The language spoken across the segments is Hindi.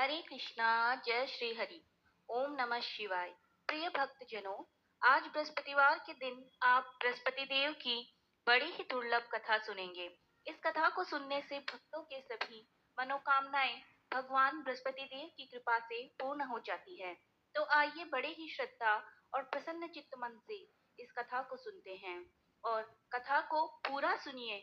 हरे कृष्णा। जय श्री हरि। ओम नमः शिवाय। प्रिय भक्तजनों, आज बृहस्पतिवार के दिन आप बृहस्पति देव की बड़ी ही दुर्लभ कथा सुनेंगे। इस कथा को सुनने से भक्तों के सभी मनोकामनाएं भगवान बृहस्पति देव की कृपा से पूर्ण हो जाती है। तो आइए बड़े ही श्रद्धा और प्रसन्न चित्त मन से इस कथा को सुनते हैं और कथा को पूरा सुनिए।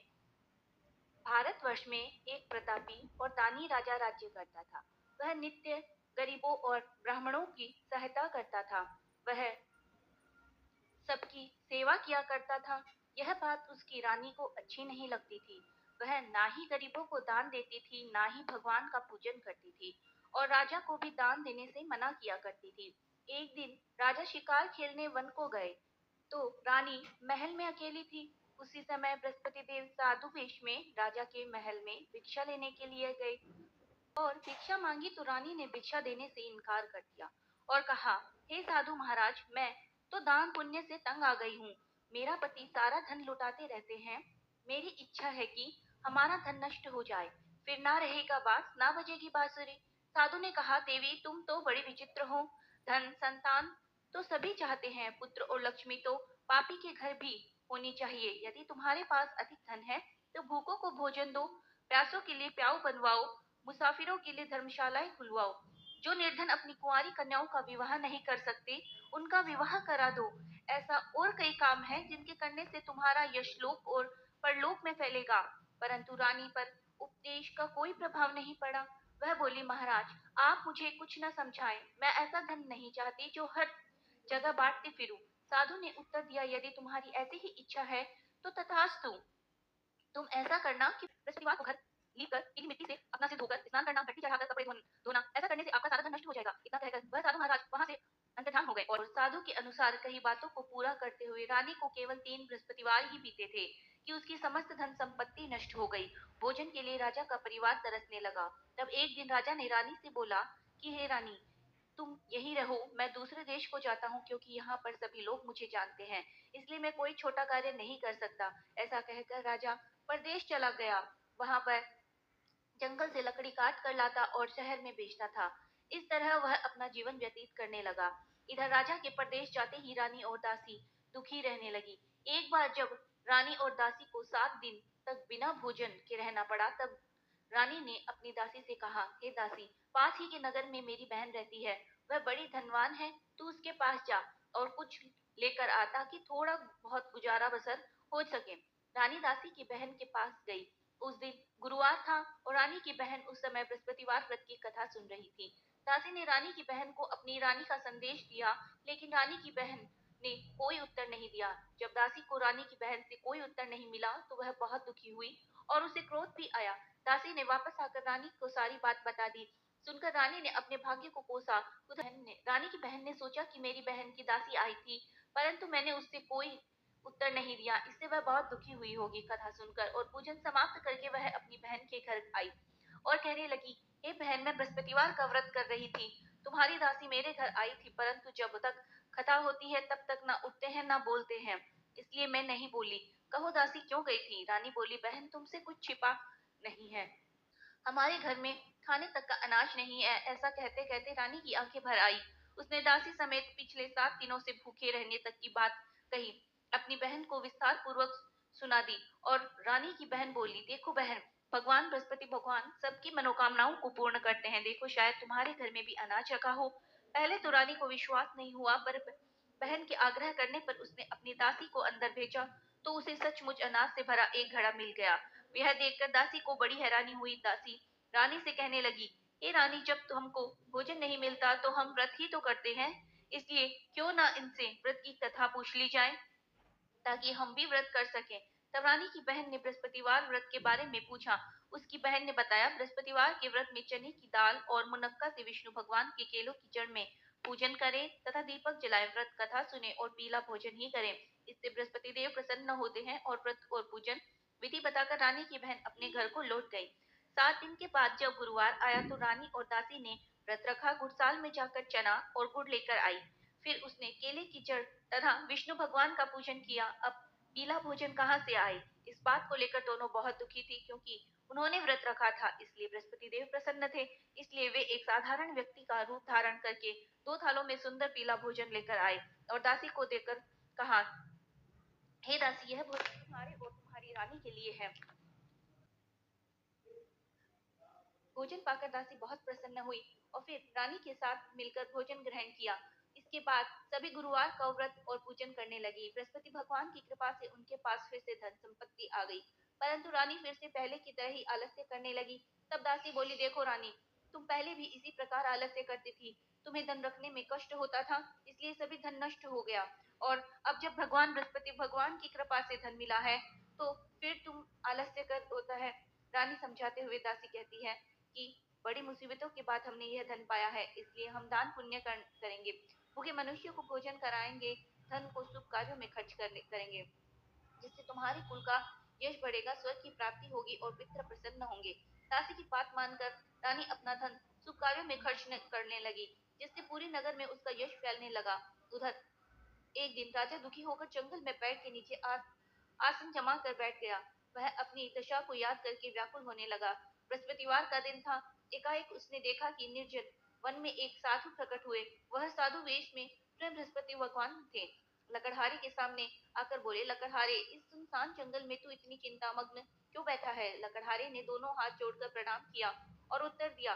भारतवर्ष में एक प्रतापी और दानी राजा राज्य करता था। वह नित्य गरीबों और ब्राह्मणों की सहायता करता था। वह सबकी सेवा किया करता था। यह बात उसकी रानी को अच्छी नहीं लगती थी। वह ना ही गरीबों को दान देती थी, ना ही भगवान का पूजन करती थी और राजा को भी दान देने से मना किया करती थी। एक दिन राजा शिकार खेलने वन को गए तो रानी महल में अकेली थी। उसी समय बृहस्पति देव साधु वेश में राजा के महल में भिक्षा लेने के लिए गए और भिक्षा मांगी तो रानी ने भिक्षा देने से इनकार कर दिया और कहा, हे साधु महाराज, मैं तो दान पुण्य से तंग आ गई हूँ। मेरा पति सारा धन लुटाते रहते हैं। मेरी इच्छा है कि हमारा धन नष्ट हो जाए, फिर ना रहेगा बांस ना बजेगी बांसुरी। साधु ने कहा, देवी तुम तो बड़ी विचित्र हो। धन संतान तो सभी चाहते हैं, पुत्र और लक्ष्मी तो पापी के घर भी होनी चाहिए। यदि तुम्हारे पास अधिक धन है तो भूखों को भोजन दो, प्यासों के लिए प्याऊ बनवाओ, मुसाफिरों के लिए धर्मशालाएं खुलवाओ। जो निर्धन अपनी कुंवारी कन्याओं का विवाह नहीं कर सकते, उनका विवाह करा दो। ऐसा और कई काम हैं जिनके करने से तुम्हारा यश लोक और परलोक में फैलेगा। परंतु रानी पर उपदेश का कोई प्रभाव नहीं पड़ा। वह बोली, महाराज आप मुझे कुछ न समझाएं। मैं ऐसा धन नहीं चाहती जो हर जगह बांटती फिरूं। साधु ने उत्तर दिया, यदि तुम्हारी ऐसी ही इच्छा है तो तथास्तु। तुम ऐसा करना कि बृहस्पतिवार को घर लीप कर गीली मिट्टी से अपना सिर धोकर स्नान करना, भट्टी चढ़ाकर कपड़े धोना। ऐसा करने से आपका सारा धन नष्ट हो जाएगा। इतना कहकर वह साधु महाराज वहां से अंतर्धान हो गए और साधु के अनुसार कई बातों को पूरा करते हुए रानी को केवल 3 बृहस्पतिवार ही बीते थे कि उसकी समस्त धन संपत्ति नष्ट हो गई। भोजन के लिए राजा का परिवार तरसने लगा। तब एक दिन राजा ने रानी से बोला कि हे रानी, तुम यहीं रहो, मैं दूसरे देश को जाता हूँ क्योंकि यहाँ पर सभी लोग मुझे जानते हैं, इसलिए मैं कोई छोटा कार्य नहीं कर सकता। ऐसा कहकर राजा परदेश चला गया। वहां पर जंगल से लकड़ी काट कर लाता और शहर में बेचता था। इस तरह वह अपना जीवन व्यतीत करने लगा। इधर राजा के परदेश जाते ही रानी और दासी दुखी रहने लगी। एक बार जब रानी और दासी को 7 दिन तक बिना भोजन के रहना पड़ा, तब रानी ने अपनी दासी से कहा, हे दासी, पास ही के नगर में मेरी बहन रहती है। वह बड़ी धनवान है। तू उसके पास जा और कुछ लेकर आ ताकि थोड़ा बहुत गुजारा बसर हो सके। रानी दासी की बहन के पास गई। उस दिन गुरुवार था और रानी की बहन उस समय बृहस्पतिवार व्रत की कथा सुन रही थी। दासी ने रानी की बहन को अपनी रानी का संदेश दिया, लेकिन रानी की बहन ने कोई उत्तर नहीं दिया। जब दासी को रानी की बहन से कोई उत्तर नहीं मिला तो वह बहुत दुखी हुई और उसे क्रोध भी आया। दासी ने वापस आकर रानी को सारी बात बता दी। सुनकर रानी ने अपने भाग्य को कोसा। रानी की बहन ने सोचा कि मेरी बहन की दासी आई थी, परंतु मैंने उससे कोई उत्तर नहीं दिया, इससे वह बहुत दुखी हुई होगी। कथा सुनकर और पूजन समाप्त करके वह अपनी बहन के घर आई और कहने लगी, हे बहन, मैं बृहस्पतिवार का व्रत कर रही थी। तुम्हारी दासी मेरे घर आई थी, परंतु जब तक कथा होती है तब तक ना उठते हैं ना बोलते हैं, इसलिए मैं नहीं बोली। कहो दासी क्यों गई थी? रानी बोली, बहन तुमसे कुछ छिपा नहीं है। हमारे घर में खाने तक का अनाज नहीं है। ऐसा कहते कहते रानी की आंखें भर आई। उसने दासी समेत पिछले 7 दिनों से भूखे रहने तक की बात कही, अपनी बहन को विस्तार पूर्वक सुना दी और रानी की बहन बोली, देखो बहन, भगवान बृहस्पति भगवान सबकी मनोकामनाओं को पूर्ण करते हैं। देखो शायद तुम्हारे घर में भी अनाज रखा हो। पहले तो रानी को विश्वास नहीं हुआ, पर बहन के आग्रह करने पर उसने अपनी दासी को अंदर भेजा तो उसे सचमुच अनाज से भरा एक घड़ा मिल गया। यह देखकर दासी को बड़ी हैरानी हुई। दासी रानी से कहने लगी, हे रानी, जब तो हमको भोजन नहीं मिलता तो हम व्रत ही तो करते हैं, इसलिए क्यों ना इनसे व्रत की कथा पूछ ली जाए ताकि हम भी व्रत कर सकें। तब रानी की बहन ने बृहस्पतिवार व्रत के बारे में पूछा। उसकी बहन ने बताया, बृहस्पतिवार के व्रत में चने की दाल और मुनक्का से विष्णु भगवान के केलों की जड़ में पूजन करें तथा दीपक जलाए, व्रत कथा सुने और पीला भोजन ही करें। इससे बृहस्पति देव प्रसन्न होते हैं और व्रत और पूजन विधि बताकर रानी की बहन अपने घर को लौट गई। 7 दिन के बाद जब गुरुवार आया तो रानी और दासी ने व्रत रखा। गुड़साल में जाकर चना और गुड़ लेकर आई। फिर उसने केले की जड़ तथा विष्णु भगवान का पूजन किया। अब पीला भोजन कहाँ से आए? इस बात को लेकर दोनों बहुत दुखी थी, क्योंकि उन्होंने व्रत रखा था, इसलिए बृहस्पति देव प्रसन्न थे। इसलिए वे एक साधारण व्यक्ति का रूप धारण करके 2 थालों में सुंदर पीला भोजन लेकर आए और दासी को देकर कहा, हे दासी, यह भोजन तुम्हारे और तुम्हारी रानी के लिए है। भोजन पाकर दासी बहुत प्रसन्न हुई और फिर रानी के साथ मिलकर भोजन ग्रहण किया। इसके बाद सभी गुरुवार का व्रत और पूजन करने लगी। बृहस्पति भगवान की कृपा से उनके पास फिर से धन संपत्ति आ गई, परंतु रानी फिर से पहले की तरह ही आलस्य करने लगी। तब दासी बोली, देखो रानी, तुम पहले भी इसी प्रकार आलस्य करती थी। तुम्हें धन रखने में कष्ट होता था, इसलिए सभी धन नष्ट हो गया। और अब जब भगवान बृहस्पति भगवान की कृपा से धन मिला है, तो फिर तुम आलस्य कर होता है। रानी समझाते हुए दासी कहती है कि बड़ी मुसीबतों के बाद हमने यह धन पाया है, इसलिए हम दान पुण्य करेंगे, भूखे मनुष्य को भोजन कराएंगे, धन को शुभ कार्यों में खर्च करेंगे, जिससे तुम्हारे कुल का यश बढ़ेगा, स्वर्ग की प्राप्ति होगी और पितृ प्रसन्न होंगे। दासी की बात मानकर रानी अपना धन शुभ कार्यों में खर्च करने लगी, जिससे पूरे नगर में उसका यश फैलने लगा। उधर एक दिन राजा दुखी होकर जंगल में पेड़ के नीचे आसन जमा कर बैठ गया। वह अपनी दशा को याद करके व्याकुल होने लगा। बृहस्पतिवार का दिन था। एकाएक उसने देखा कि निर्जन वन में एक साधु प्रकट हुए। वह साधु वेश में स्वयं बृहस्पति भगवान थे। लकड़हारे के सामने आकर बोले, लकड़हारे, इस सुनसान जंगल में तू इतनी चिंतामग्न क्यों बैठा है? लकड़हारे ने दोनों हाथ जोड़कर प्रणाम किया और उत्तर दिया,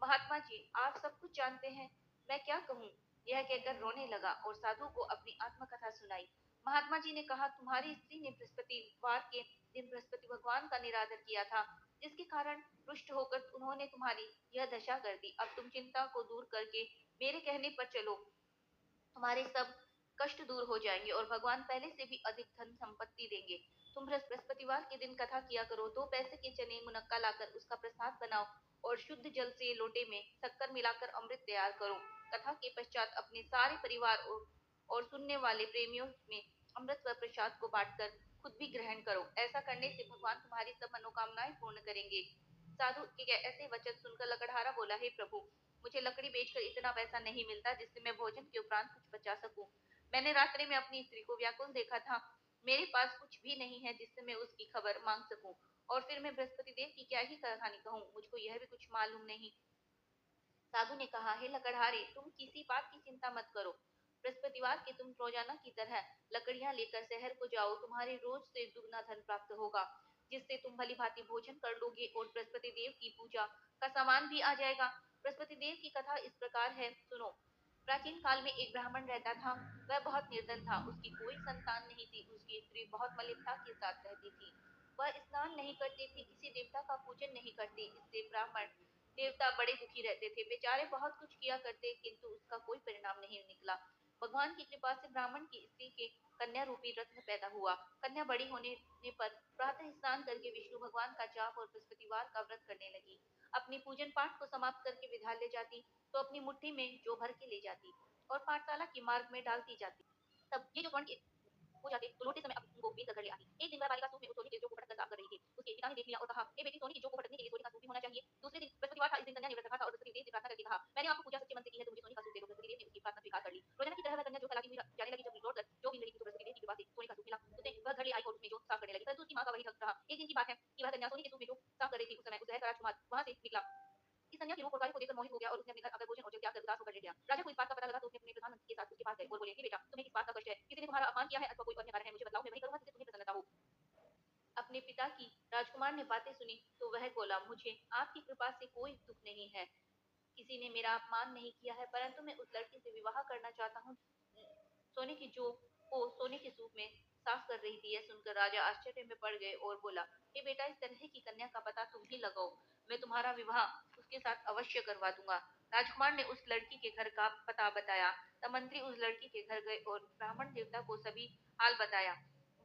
महात्मा जी, आप सब कुछ जानते हैं, मैं क्या कहूँ? यह कहकर रोने लगा और साधु को अपनी आत्मकथा सुनाई। महात्मा जी ने कहा, तुम्हारी स्त्री ने बृहस्पतिवार के दिन बृहस्पति भगवान का निरादर किया था, जिसके कारण रुष्ट होकर उन्होंने तुम्हारी यह दशा कर दी। अब तुम चिंता को दूर करके मेरे कहने पर चलो, तुम्हारे सब कष्ट दूर हो जाएंगे और भगवान पहले से भी अधिक धन संपत्ति देंगे। तुम बृहस्पतिवार के दिन कथा किया करो। 2 पैसे के चने मुनक्का लाकर उसका प्रसाद बनाओ और शुद्ध जल से लोटे में शक्कर मिलाकर अमृत तैयार करो। कथा के पश्चात अपने सारे परिवार और सुनने वाले प्रेमियों में अमृत व प्रसाद को बांटकर खुद भी ग्रहण करो। ऐसा करने से भगवान तुम्हारी सब मनोकामनाएं पूर्ण करेंगे। साधु के ऐसे वचन सुनकर लकड़हारा बोला, हे प्रभु, मुझे लकड़ी बेचकर इतना पैसा नहीं मिलता जिससे मैं भोजन के उपरांत कुछ बचा सकूं। मैंने रात्रि में अपनी स्त्री को व्याकुल देखा था। मेरे पास कुछ भी नहीं है जिससे मैं उसकी खबर मांग सकूं, और फिर मैं बृहस्पति देव की क्या ही कहानी कहूँ, मुझको यह भी कुछ मालूम नहीं। साधु ने कहा, हे लकड़हारे, तुम किसी बात की चिंता मत करो। बृहस्पतिवार के तुम रोजाना की तरह लकड़ियां लेकर शहर को जाओ। तुम्हारे रोज से दुगना धन प्राप्त होगा, जिससे तुम भली भांति भोजन कर लोगे और बृहस्पति देव की पूजा का सामान भी आ जाएगा। बृहस्पति देव की कथा इस प्रकार है, सुनो। प्राचीन काल में एक ब्राह्मण रहता था। वह बहुत निर्धन था, उसकी कोई संतान नहीं थी। उसकी स्त्री बहुत मलिनता के साथ रहती थी। वह स्नान नहीं करती थी, किसी देवता का पूजन नहीं करती। इससे ब्राह्मण देवता बड़े दुखी रहते थे। बेचारे बहुत कुछ किया करते, किंतु उसका कोई परिणाम नहीं निकला। भगवान की कृपा से ब्राह्मण की स्त्री के कन्या रूपी रत्न पैदा हुआ। कन्या बड़ी होने पर प्रातः स्नान करके विष्णु भगवान का जाप और बृहस्पतिवार का व्रत करने लगी। अपनी पूजन पाठ को समाप्त करके विद्यालय जाती तो अपनी मुट्ठी में जौ भर के ले जाती और पाठशाला के मार्ग में डालती जाती। तब ये जो स्वर्ण के हो जाते तो लौटते समय अपनी को बेच कर घर ले आती। एक दिन वह बालिका सूप में उस सोने के जौ को फटक कर साफ कर रही थी। उसके पिता ने देख लिया और कहा, ए बेटी, सोने की जौ को फटकने के लिए सोने का सूप भी होना चाहिए। दूसरे दिन बृहस्पतिवार था। इस दिन कन्या ने व्रत रखा था और बृहस्पति देव से प्रार्थना करके कहा, मैंने आपको पूजा सच्चे मन से की है, तो मुझे सोने का सूप दे दो। बृहस्पति देव ने उसकी प्रार्थना स्वीकार कर ली। रोजाना की तरह वह कन्या जौ फैलाती हुई जाने लगी। जब लौट कर जौ बीन रही थी तो बृहस्पति देव की कृपा से सोने का सूप मिला। उसने वह घर ले आई और उसमें जौ साफ करने लगी, परंतु उसकी माँ का वही हक रहा। एक दिन की बात है कि वह कन्या सोने के सूप में जौ साफ कर रही थी। उस समय उस जहर का राजकुमार वहां से निकला। इस कन्या के रूप और कार्य को देखकर मोहित हो गया और उसने अपने घर आकर भोजन और जल त्याग कर उदास होकर लेट गया। राजा को इस बात का पता लगा तो उसने अपने प्रधानमंत्री के साथ उसके पास गए और बोले, हे बेटा, तुम्हें किस बात का कष्ट है? किसी ने तुम्हारा अपमान किया है अथवा कोई अन्य कारण है? मुझे बतलाओ, मैं वही करूंगा जिससे तुम्हें प्रसन्नता हो। अपने पिता की राजकुमार ने बातें सुनी तो वह बोला, मुझे आपकी कृपा से कोई दुख नहीं है। किसी ने मेरा अपमान नहीं किया है, परंतु मैं उस लड़की से विवाह करना चाहता हूँ सोने की जो को सोने के सूप में साफ कर रही थी। यह सुनकर राजा आश्चर्य में पड़ गए और बोला, हे बेटा, इस तरह की कन्या का पता तुम ही लगाओ, मैं तुम्हारा विवाह उसके साथ अवश्य करवा दूंगा। राजकुमार ने उस लड़की के घर का पता बताया। तब मंत्री उस लड़की के घर गए और ब्राह्मण देवता को सभी हाल बताया।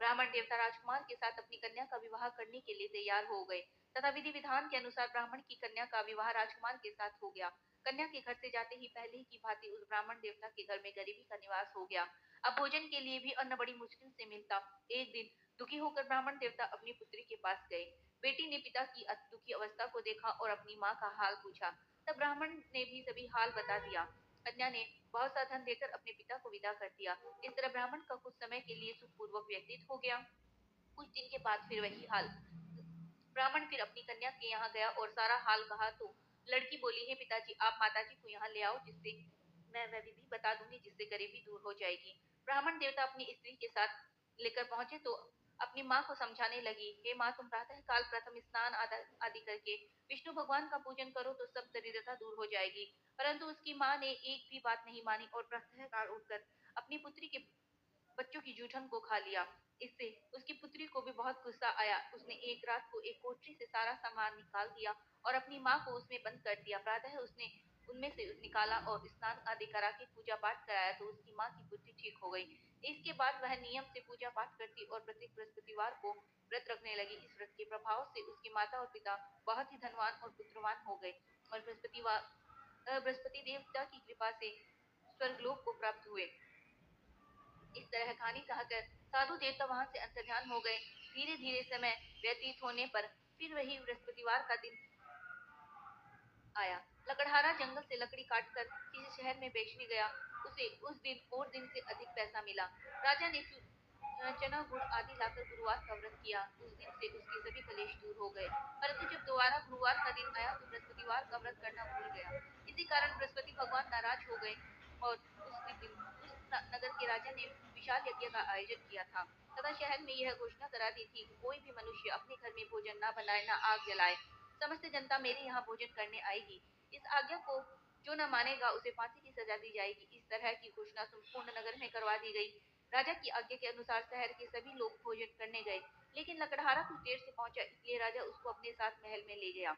ब्राह्मण देवता राजकुमार के साथ अपनी कन्या का विवाह करने के लिए तैयार हो गए तथा विधि विधान के अनुसार ब्राह्मण की कन्या का विवाह राजकुमार के साथ हो गया। कन्या के घर से जाते ही पहले की भांति उस ब्राह्मण देवता के घर में गरीबी का निवास हो गया। अब भोजन के लिए भी अन्न बड़ी मुश्किल से मिलता। एक दिन दुखी होकर ब्राह्मण देवता अपनी पुत्री के पास गए। बेटी ने पिता की अति दुखी अवस्था को देखा और अपनी माँ का हाल पूछा। तब ब्राह्मण ने भी सभी हाल बता दिया। कन्या ने बहुत सा धन देकर अपने पिता को विदा कर दिया। इस तरह ब्राह्मण का कुछ समय के लिए सुखपूर्वक व्यतीत हो गया। कुछ दिन के बाद फिर वही हाल। ब्राह्मण फिर अपनी कन्या के यहाँ गया और सारा हाल कहा तो लड़की बोली, हे पिताजी, आप माताजी को यहाँ ले आओ, जिससे मैं वह विधि बता दूंगी जिससे गरीबी दूर हो जाएगी। ब्राह्मण देवता अपनी स्त्री के साथ लेकर पहुंचे तो अपनी माँ को समझाने लगी, हे माँ, तुम प्रातः काल प्रथम स्नान आदि करके विष्णु भगवान का पूजन करो तो सब दरिद्रता दूर हो जाएगी। परंतु उसकी माँ ने एक भी बात नहीं मानी और प्रातः काल उठकर अपनी पुत्री के बच्चों की जूठन को खा लिया। इससे उसकी पुत्री को भी बहुत गुस्सा आया। उसने एक रात को एक कोठरी से सारा सामान निकाल दिया और अपनी माँ को उसमें बंद कर दिया। प्रातः उसने उनमें से निकाला और स्नान आदि करा के पूजा पाठ कराया तो उसकी माँ की बुद्धि ठीक हो गई। इसके बाद वह नियम से पूजा पाठ करती और प्रत्येक बृहस्पतिवार को व्रत रखने लगी। इस व्रत के प्रभाव से उसकी माता और पिता बहुत ही धनवान और पुत्रवान हो गए और बृहस्पति देवता की कृपा से स्वर्गलोक को प्राप्त हुए। इस तरह कहानी कहकर साधु देवता वहां से अंतर्धान हो गए। धीरे धीरे समय व्यतीत होने पर फिर वही बृहस्पतिवार का दिन आया। लकड़हारा जंगल से लकड़ी काटकर किसी शहर में बेचने गया। उसे उस दिन और दिन से अधिक पैसा मिला। राजा ने चना गुड़ आदि लाकर गुरुवार का व्रत किया। उस दिन से उसके सभी कलेश दूर हो गए। परंतु जब दोबारा गुरुवार का दिन आया तो बृहस्पतिवार का व्रत करना भूल गया। इसी कारण बृहस्पति भगवान नाराज हो गए और उस दिन उस नगर के राजा ने विशाल यज्ञ का आयोजन किया था तथा शहर में यह घोषणा करा दी थी कि कोई भी मनुष्य अपने घर में भोजन न बनाए न आग जलाए। समस्त जनता मेरे यहाँ भोजन करने आएगी। इस आज्ञा को जो न मानेगा उसे फांसी की सजा दी जाएगी। इस तरह की घोषणा संपूर्ण नगर में करवा दी गई। राजा की आज्ञा के अनुसार शहर के सभी लोग भोजन करने गए, लेकिन लकड़हारा कुछ देर से पहुंचा, इसलिए राजा उसको अपने साथ महल में ले गया।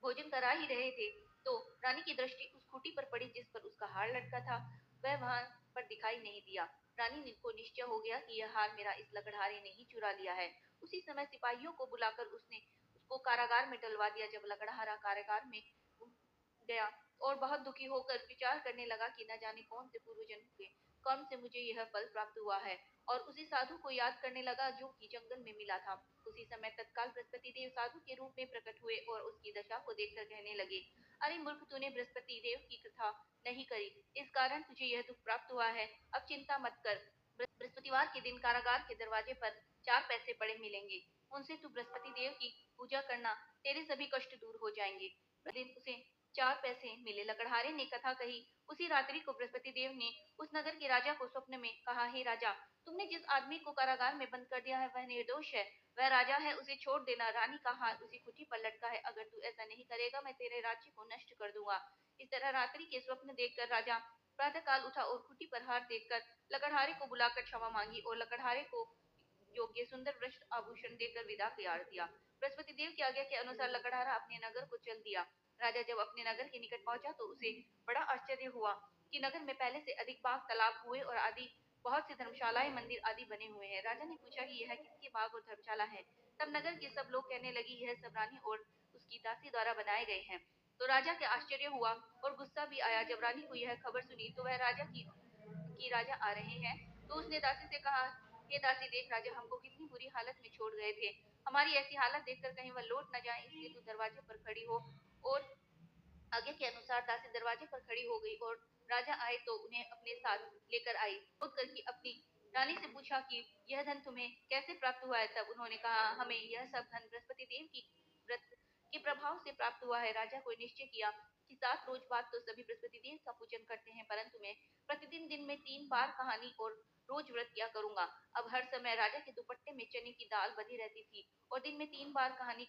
भोजन करा ही रहे थे तो रानी की दृष्टि उस खूंटी पर पड़ी जिस पर उसका हार लटका था। वह वहां पर दिखाई नहीं दिया। रानी को निश्चय हो गया कि यह हार मेरा इस लकड़हारे ने ही चुरा लिया है। उसी समय सिपाहियों को बुलाकर उसने उसको कारागार में डलवा दिया। जब लकड़हारा कारागार में गया और बहुत दुखी होकर विचार करने लगा कि न जाने कौन से पूर्व जन्म के कर्म से मुझे यह फल प्राप्त हुआ है, और उसी साधु को याद करने लगा जो कि जंगल में मिला था। उसी समय तत्काल बृहस्पति देव साधु के रूप में प्रकट हुए और उसकी दशा को देखकर कहने लगे, अरे मूर्ख, तूने बृहस्पति देव की कथा नहीं करी, इस कारण तुझे यह दुख प्राप्त हुआ है। अब चिंता मत कर। बृहस्पतिवार के दिन कारागार के दरवाजे पर 4 पैसे पड़े मिलेंगे। उनसे तू बृहस्पति देव की पूजा करना, तेरे सभी कष्ट दूर हो जाएंगे। दिन उसे 4 पैसे मिले। लकड़हारे ने कथा कही। उसी रात्रि को बृहस्पति देव ने उस नगर के राजा को स्वप्न में कहा, हे राजा, तुमने जिस आदमी को कारागार में बंद कर दिया है वह निर्दोष है। वह राजा है, उसे छोड़ देना। रानी का हार उसी कुटी पर लटका है। अगर तू ऐसा नहीं करेगा मैं तेरे राज्य को नष्ट कर दूंगा। इस तरह रात्रि के स्वप्न देखकर राजा प्रातः काल उठा और कुटी पर हार देखकर लकड़हारे को बुलाकर क्षमा मांगी और लकड़हारे को योग्य सुंदर वस्त्र आभूषण देकर विदा कर दिया। बृहस्पति देव की आज्ञा के अनुसार लकड़हारा अपने नगर को चल दिया। राजा जब अपने नगर के निकट पहुंचा तो उसे बड़ा आश्चर्य हुआ कि नगर में पहले से अधिक बाग, तालाब, कुएं और आदि बहुत सी धर्मशालाएं, मंदिर आदि बने हुए हैं। राजा ने पूछा कि यह किसके बाग और धर्मशाला है। तब नगर के सब लोग कहने लगे, यह सब रानी और उसकी दासी द्वारा बनाए गए हैं। तो राजा के आश्चर्य हुआ और गुस्सा भी आया। जब रानी को यह खबर सुनी तो वह राजा की राजा आ रहे हैं तो उसने दासी से कहा, हे दासी, देख राजा हमको कितनी बुरी हालत में छोड़ गए थे। हमारी ऐसी हालत देखकर कहीं वह लौट न जाए, इसलिए तू दरवाजे पर खड़ी हो। और आगे के अनुसार दासी दरवाजे पर खड़ी हो गई और राजा आए तो उन्हें अपने साथ लेकर आई। खुद करके अपनी रानी से पूछा कि यह धन तुम्हें कैसे प्राप्त हुआ है। तब उन्होंने कहा, हमें यह सब धन बृहस्पति देव की व्रत के प्रभाव से प्राप्त हुआ है। राजा को निश्चय किया कि 7 रोज बाद तो सभी बृहस्पति देव का पूजन करते हैं, परंतु मैं प्रतिदिन दिन में 3 बार कहानी और रोज व्रत किया करूंगा। अब हर समय राजा के दुपट्टे में चने की दाल बधी रहती थी और दिन में 3 बार कहानी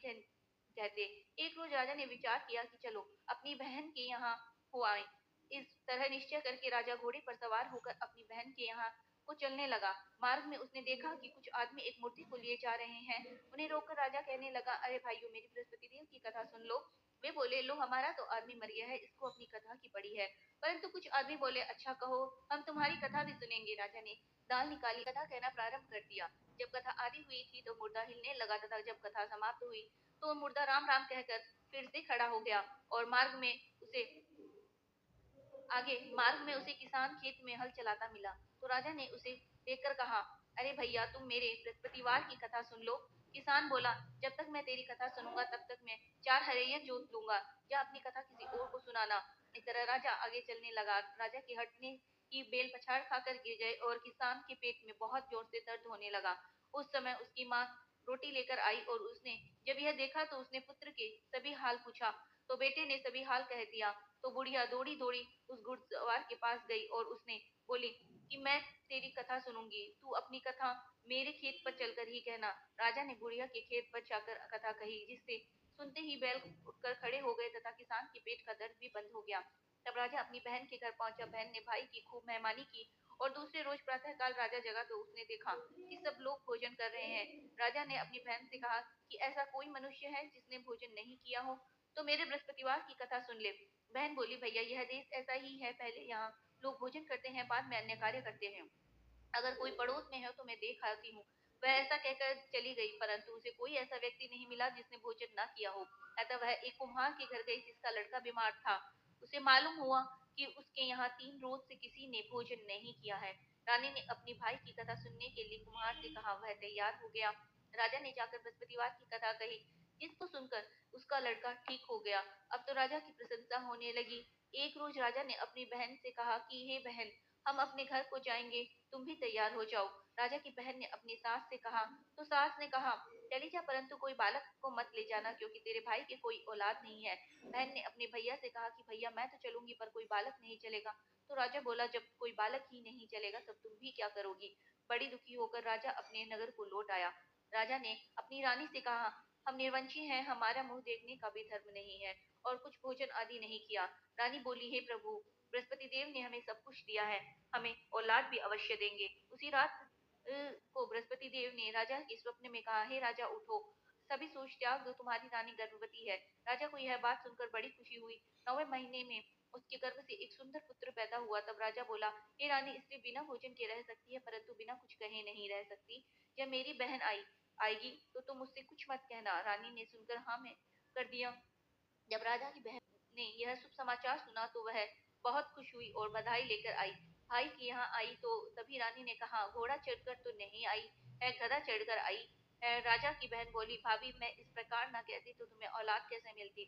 कहते। एक रोज राजा ने विचार किया कि चलो अपनी बहन के यहाँ हो आए। इस तरह निश्चय करके राजा घोड़े पर सवार होकर अपनी बहन के यहाँ को चलने लगा। मार्ग में उसने देखा कि कुछ आदमी एक मूर्ति को लिए जा रहे हैं। उन्हें रोककर राजा कहने लगा, अरे भाइयों, मेरी बृहस्पति देव की कथा सुन लो। वे बोले, लो, हमारा तो आदमी मर गया है, इसको अपनी कथा की पड़ी है। परंतु कुछ आदमी बोले, अच्छा कहो, हम तुम्हारी कथा भी सुनेंगे। राजा ने दाल निकाली, कथा कहना प्रारंभ कर दिया। जब कथा आदि हुई थी तो मुर्दा हिलने लगा तथा जब कथा समाप्त हुई तो मुर्दा राम राम कहकर फिर से खड़ा हो गया और मार्ग में उसे किसान खेत में हल चलाता मिला। तो राजा ने उसे देखकर कहा, अरे भैया, तुम मेरे बृहस्पतिवार की कथा सुन लो। किसान बोला, जब तक मैं तेरी कथा सुनूंगा तब तक मैं 4 हरैया जोत लूंगा। जा अपनी कथा किसी और को सुनाना। इस तरह राजा आगे चलने लगा। राजा के हटने की बेल पछाड़ खाकर गिर गए और किसान के पेट में बहुत जोर से दर्द होने लगा। उस समय उसकी माँ रोटी लेकर आई और उसने जब यह देखा तो उसने पुत्र के सभी हाल पूछा। तो बेटे ने सभी हाल कह दिया। तो बुढ़िया दौड़ी दौड़ी उस घुड़सवार के पास गई और उसने बोली कि मैं तेरी कथा सुनूंगी, तू अपनी कथा मेरे खेत पर चलकर ही कहना। राजा ने बुढ़िया के खेत पर जाकर कथा कही, जिससे सुनते ही बैल उठकर खड़े हो गए तथा किसान के पेट का दर्द भी बंद हो गया। तब राजा अपनी बहन के घर पहुंचा। बहन ने भाई की खूब मेहमानी की और दूसरे रोज प्रातःकाल राजा जगा तो उसने देखा कि सब लोग भोजन कर रहे हैं। राजा ने अपनी बहन से कहा कि ऐसा कोई मनुष्य है जिसने भोजन नहीं किया हो, तो मेरे बृहस्पतिवार की कथा सुन ले। बहन बोली, भैया यह देश ऐसा ही है, पहले यहाँ लोग भोजन करते हैं, बाद में अन्य कार्य करते हैं। अगर कोई पड़ोस में है तो मैं देख आती हूँ। वह ऐसा कहकर चली गई, परंतु उसे कोई ऐसा व्यक्ति नहीं मिला जिसने भोजन न किया हो। अतः वह एक कुम्हार के घर गई जिसका लड़का बीमार था। उसे मालूम हुआ कि उसके यहाँ 3 रोज से किसी ने भोजन नहीं किया है। रानी ने अपनी भाई की कथा सुनने के लिए कुम्हार से कहा। वह तैयार हो गया। राजा ने जाकर बृहस्पतिवार की कथा कही, जिसको सुनकर उसका लड़का ठीक हो गया। अब तो राजा की प्रशंसा होने लगी। एक रोज राजा ने अपनी बहन से कहा कि हे बहन, हम अपने घर को जाएंगे, तुम भी तैयार हो जाओ। राजा की बहन ने अपनी सास से कहा। तो सास ने कहा, चली जा, परंतु कोई बालक को मत ले जाना, क्योंकि तेरे भाई की कोई औलाद नहीं है। बहन ने अपने भैया से कहा कि भैया मैं तो चलूंगी, पर कोई बालक नहीं चलेगा। तो राजा बोला, जब कोई बालक ही नहीं चलेगा तब तुम भी क्या करोगी। बड़ी दुखी होकर राजा अपने नगर को लौट आया। राजा ने अपनी रानी से कहा, हम निर्वंशी हैं, हमारा मुंह देखने का भी धर्म नहीं है और कुछ भोजन आदि नहीं किया। रानी बोली, हे प्रभु, बृहस्पति देव ने हमें सब कुछ दिया है, हमें औलाद भी अवश्य देंगे। उसी रात को बृहस्पति देव ने राजा के स्वप्न में कहा, हे राजा उठो, सभी सोच त्याग दो, तुम्हारी रानी गर्भवती है। राजा को यह बात सुनकर बड़ी खुशी हुई। 9वें महीने में उसके गर्भ से एक सुंदर पुत्र पैदा हुआ। तब राजा बोला, हे रानी, स्त्री बिना भोजन के रह सकती है, परंतु बिना कुछ कहे नहीं रह सकती। जब मेरी बहन आएगी तो तुम मुझसे कुछ मत कहना। रानी ने सुनकर हाँ में कर दिया। जब राजा की बहन ने यह शुभ समाचार सुना तो वह बहुत खुश हुई और बधाई लेकर आई। भाई के यहाँ आई तो तभी रानी ने कहा, घोड़ा चढ़कर तो नहीं आई है, गधा चढ़कर आई है। राजा की बहन बोली, भाभी मैं इस प्रकार न कहती तो तुम्हें औलाद कैसे मिलती।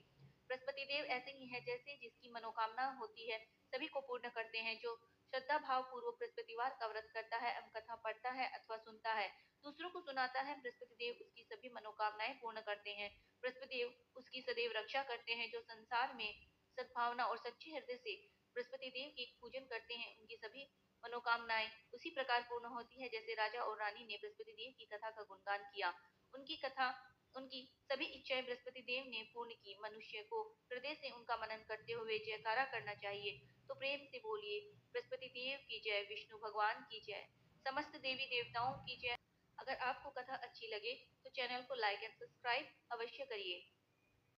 बृहस्पति देव ऐसे ही है, जैसे जिसकी मनोकामना होती है सभी को पूर्ण करते हैं। जो श्रद्धा भाव पूर्वक बृहस्पतिवार का व्रत करता है एवं कथा पढ़ता है अथवा सुनता है, दूसरों को सुनाता है, बृहस्पति देव उसकी सभी मनोकामनाएं पूर्ण करते हैं। बृहस्पति देव उसकी सदैव रक्षा करते हैं। जो संसार में सद्भावना और सच्चे हृदय से बृहस्पति देव की पूजन करते हैं, उनकी सभी मनोकामनाएं उसी प्रकार पूर्ण होती है जैसे राजा और रानी ने बृहस्पति देव की कथा का गुणगान किया। उनकी कथा उनकी सभी इच्छाएं बृहस्पति देव ने पूर्ण की। मनुष्य को हृदय से उनका मनन करते हुए जयकारा करना चाहिए। तो प्रेम से बोलिए, बृहस्पति देव की जय, विष्णु भगवान की जय, समस्त देवी देवताओं की जय। अगर आपको कथा अच्छी लगे तो चैनल को लाइक एंड सब्सक्राइब अवश्य करिए।